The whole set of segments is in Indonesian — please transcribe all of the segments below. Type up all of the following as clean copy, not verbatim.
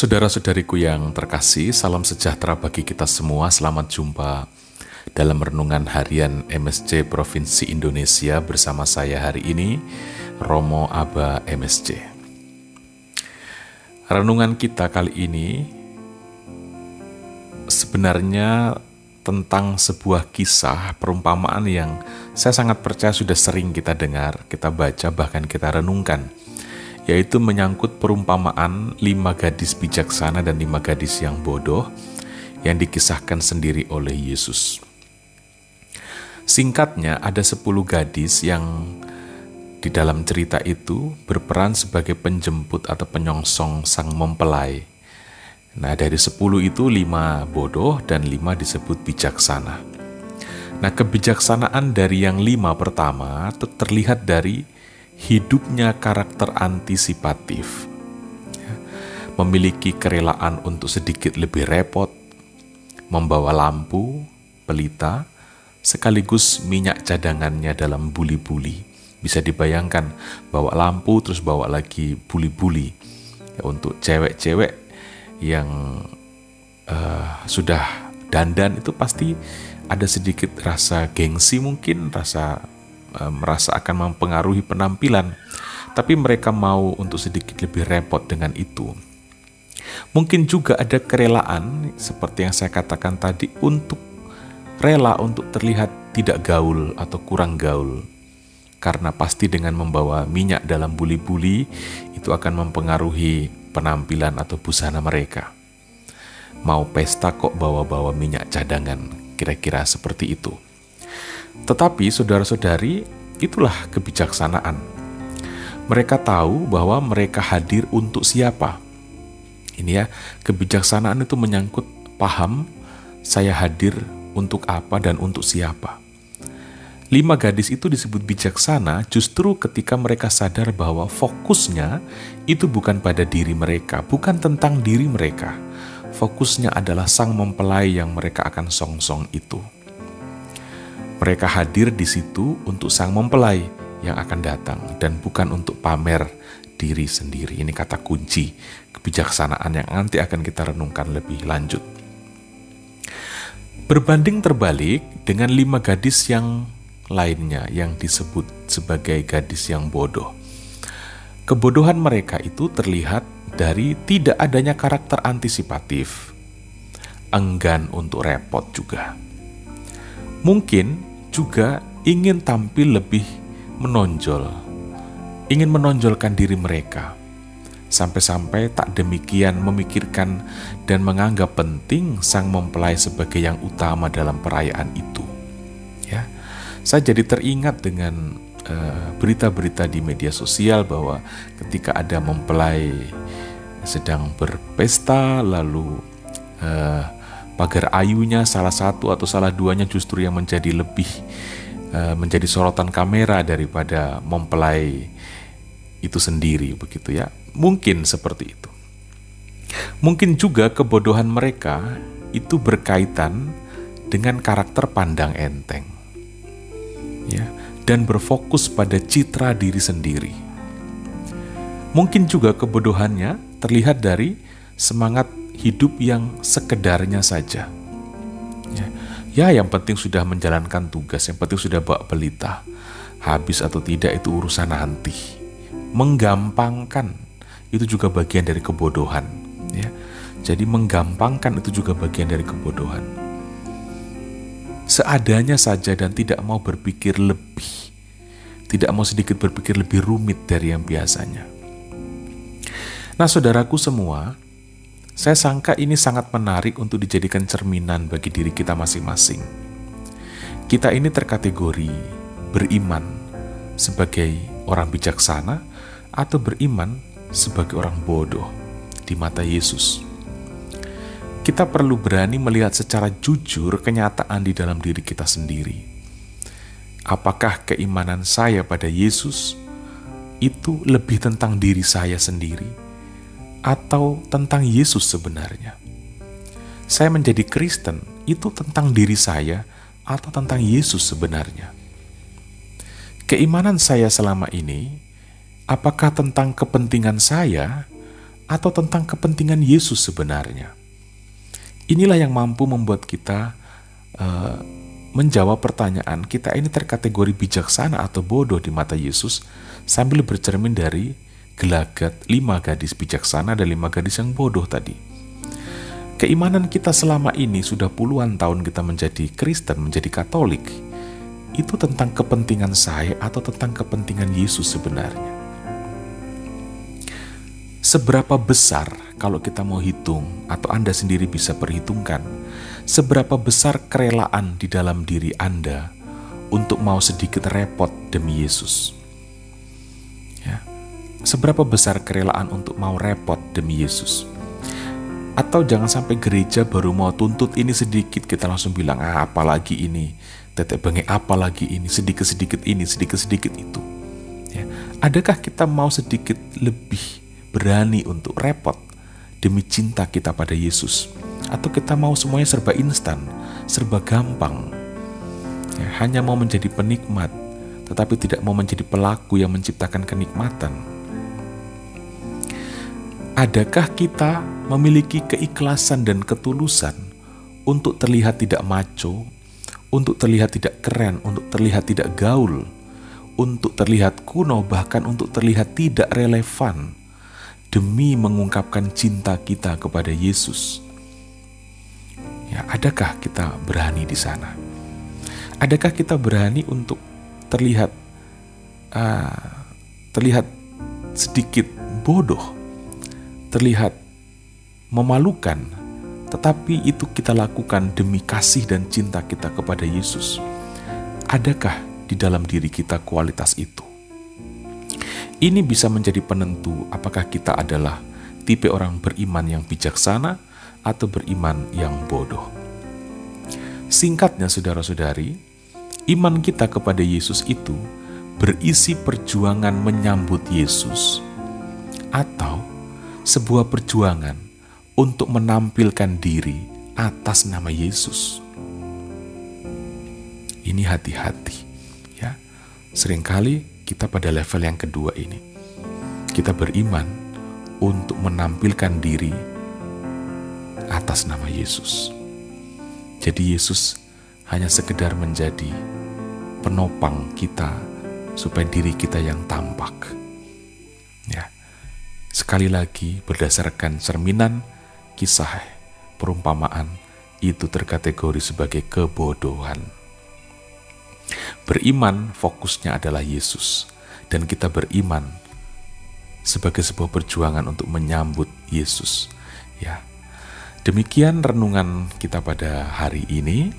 Saudara-saudariku yang terkasih, salam sejahtera bagi kita semua. Selamat jumpa dalam renungan harian MSC Provinsi Indonesia bersama saya hari ini, Romo Aba MSC. Renungan kita kali ini sebenarnya tentang sebuah kisah perumpamaan yang saya sangat percaya sudah sering kita dengar, kita baca, bahkan kita renungkan, yaitu menyangkut perumpamaan 5 gadis bijaksana dan 5 gadis yang bodoh yang dikisahkan sendiri oleh Yesus. Singkatnya, ada 10 gadis yang di dalam cerita itu berperan sebagai penjemput atau penyongsong sang mempelai. Nah, dari 10 itu 5 bodoh dan 5 disebut bijaksana. Nah, kebijaksanaan dari yang 5 pertama itu terlihat dari hidupnya karakter antisipatif, memiliki kerelaan untuk sedikit lebih repot, membawa lampu, pelita, sekaligus minyak cadangannya dalam buli-buli. Bisa dibayangkan, bawa lampu terus bawa lagi buli-buli. Ya, untuk cewek-cewek yang sudah dandan itu pasti ada sedikit rasa gengsi, mungkin merasa akan mempengaruhi penampilan, tapi mereka mau untuk sedikit lebih repot dengan itu. Mungkin juga ada kerelaan seperti yang saya katakan tadi, untuk rela untuk terlihat tidak gaul atau kurang gaul, karena pasti dengan membawa minyak dalam buli-buli itu akan mempengaruhi penampilan atau busana mereka. Mau pesta kok bawa-bawa minyak cadangan, kira-kira seperti itu. Tetapi saudara-saudari, itulah kebijaksanaan. Mereka tahu bahwa mereka hadir untuk siapa. Ini ya, kebijaksanaan itu menyangkut paham saya hadir untuk apa dan untuk siapa. 5 gadis itu disebut bijaksana justru ketika mereka sadar bahwa fokusnya itu bukan pada diri mereka, bukan tentang diri mereka. Fokusnya adalah sang mempelai yang mereka akan songsong itu. Mereka hadir di situ untuk sang mempelai yang akan datang dan bukan untuk pamer diri sendiri. Ini kata kunci kebijaksanaan yang nanti akan kita renungkan lebih lanjut. Berbanding terbalik dengan 5 gadis yang lainnya yang disebut sebagai gadis yang bodoh. Kebodohan mereka itu terlihat dari tidak adanya karakter antisipatif, enggan untuk repot juga. Mungkin juga ingin tampil lebih menonjol, ingin menonjolkan diri mereka, sampai-sampai tak demikian memikirkan dan menganggap penting sang mempelai sebagai yang utama dalam perayaan itu. Ya, saya jadi teringat dengan berita-berita di media sosial bahwa ketika ada mempelai sedang berpesta, lalu pagar ayunya salah satu atau salah duanya justru yang menjadi menjadi sorotan kamera daripada mempelai itu sendiri, begitu ya. Mungkin seperti itu. Mungkin juga kebodohan mereka itu berkaitan dengan karakter pandang enteng, ya, dan berfokus pada citra diri sendiri. Mungkin juga kebodohannya terlihat dari semangat hidup yang sekedarnya saja. Ya, yang penting sudah menjalankan tugas, yang penting sudah bawa pelita. Habis atau tidak itu urusan nanti. Menggampangkan itu juga bagian dari kebodohan. Ya, jadi menggampangkan itu juga bagian dari kebodohan. Seadanya saja dan tidak mau berpikir lebih, tidak mau sedikit berpikir lebih rumit dari yang biasanya. Nah, saudaraku semua, saya sangka ini sangat menarik untuk dijadikan cerminan bagi diri kita masing-masing. Kita ini terkategori beriman sebagai orang bijaksana atau beriman sebagai orang bodoh di mata Yesus. Kita perlu berani melihat secara jujur kenyataan di dalam diri kita sendiri. Apakah keimanan saya pada Yesus itu lebih tentang diri saya sendiri atau tentang Yesus sebenarnya? Saya menjadi Kristen itu tentang diri saya atau tentang Yesus sebenarnya? Keimanan saya selama ini, apakah tentang kepentingan saya atau tentang kepentingan Yesus sebenarnya? Inilah yang mampu membuat kita menjawab pertanyaan, kita ini terkategori bijaksana atau bodoh di mata Yesus, sambil bercermin dari gelagat 5 gadis bijaksana dan 5 gadis yang bodoh tadi. Keimanan kita selama ini sudah puluhan tahun kita menjadi Kristen, menjadi Katolik, itu tentang kepentingan saya atau tentang kepentingan Yesus sebenarnya? Seberapa besar, kalau kita mau hitung atau Anda sendiri bisa perhitungkan, seberapa besar kerelaan di dalam diri Anda untuk mau sedikit repot demi Yesus? Ya. Seberapa besar kerelaan untuk mau repot demi Yesus? Atau jangan sampai gereja baru mau tuntut ini sedikit, kita langsung bilang, apalagi ini, tetek bengek apalagi ini, sedikit-sedikit ini, sedikit-sedikit itu. Ya. Adakah kita mau sedikit lebih berani untuk repot demi cinta kita pada Yesus? Atau kita mau semuanya serba instan, serba gampang, ya, hanya mau menjadi penikmat, tetapi tidak mau menjadi pelaku yang menciptakan kenikmatan? Adakah kita memiliki keikhlasan dan ketulusan untuk terlihat tidak maco, untuk terlihat tidak keren, untuk terlihat tidak gaul, untuk terlihat kuno, bahkan untuk terlihat tidak relevan, demi mengungkapkan cinta kita kepada Yesus? Ya, adakah kita berani di sana? Adakah kita berani untuk terlihat sedikit bodoh, terlihat memalukan, tetapi itu kita lakukan demi kasih dan cinta kita kepada Yesus? Adakah di dalam diri kita kualitas itu? Ini bisa menjadi penentu apakah kita adalah tipe orang beriman yang bijaksana atau beriman yang bodoh. Singkatnya saudara-saudari, iman kita kepada Yesus itu berisi perjuangan menyambut Yesus atau sebuah perjuangan untuk menampilkan diri atas nama Yesus. Ini hati-hati, ya. Seringkali kita pada level yang kedua ini. Kita beriman untuk menampilkan diri atas nama Yesus. Jadi Yesus hanya sekedar menjadi penopang kita supaya diri kita yang tampak. Ya. Sekali lagi, berdasarkan cerminan kisah perumpamaan, itu terkategori sebagai kebodohan. Beriman fokusnya adalah Yesus, dan kita beriman sebagai sebuah perjuangan untuk menyambut Yesus. Ya, demikian renungan kita pada hari ini.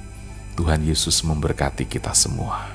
Tuhan Yesus memberkati kita semua.